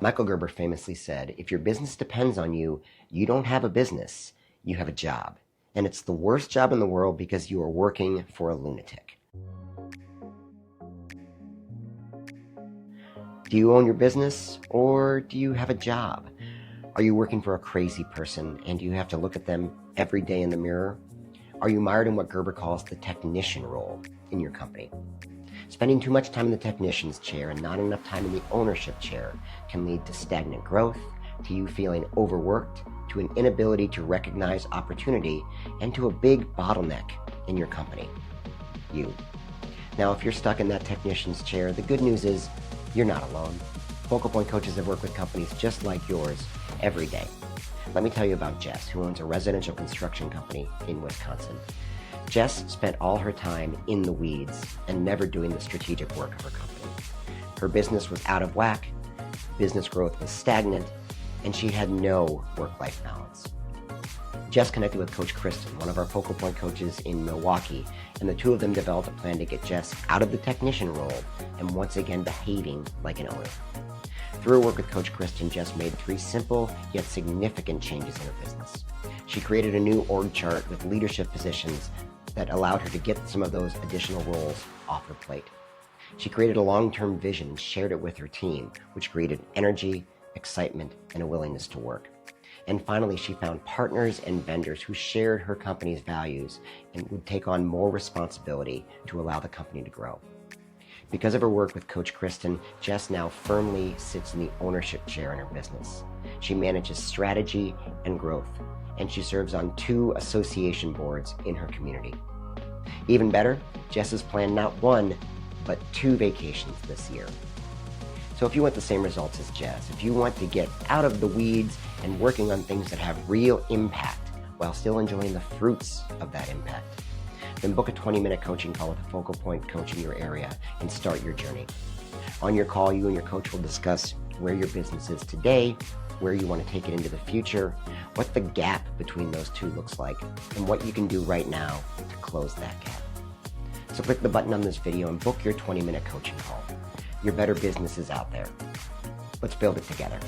Michael Gerber famously said, if your business depends on you, you don't have a business, you have a job. And it's the worst job in the world because you are working for a lunatic. Do you own your business or do you have a job? Are you working for a crazy person and do you have to look at them every day in the mirror? Are you mired in what Gerber calls the technician role in your company? Spending too much time in the technician's chair and not enough time in the ownership chair can lead to stagnant growth, to you feeling overworked, to an inability to recognize opportunity, and to a big bottleneck in your company, you. Now, if you're stuck in that technician's chair, the good news is you're not alone. Focal Point coaches have worked with companies just like yours every day. Let me tell you about Jess, who owns a residential construction company in Wisconsin. Jess spent all her time in the weeds and never doing the strategic work of her company. Her business was out of whack, business growth was stagnant, and she had no work-life balance. Jess connected with Coach Kristen, one of our Focal Point coaches in Milwaukee, and the two of them developed a plan to get Jess out of the technician role and once again behaving like an owner. Through her work with Coach Kristen, Jess made 3 simple yet significant changes in her business. She created a new org chart with leadership positions that allowed her to get some of those additional roles off her plate. She created a long-term vision and shared it with her team, which created energy, excitement, and a willingness to work. And finally, she found partners and vendors who shared her company's values and would take on more responsibility to allow the company to grow. Because of her work with Coach Kristen, Jess now firmly sits in the ownership chair in her business. She manages strategy and growth, and she serves on 2 association boards in her community. Even better, Jess has planned not 1, but 2 vacations this year. So if you want the same results as Jess, if you want to get out of the weeds and working on things that have real impact while still enjoying the fruits of that impact, then book a 20-minute coaching call with a Focal Point coach in your area and start your journey. On your call, you and your coach will discuss where your business is today, where you want to take it into the future, what the gap between those 2 looks like, and what you can do right now to close that gap. So click the button on this video and book your 20-minute coaching call. Your better business is out there. Let's build it together.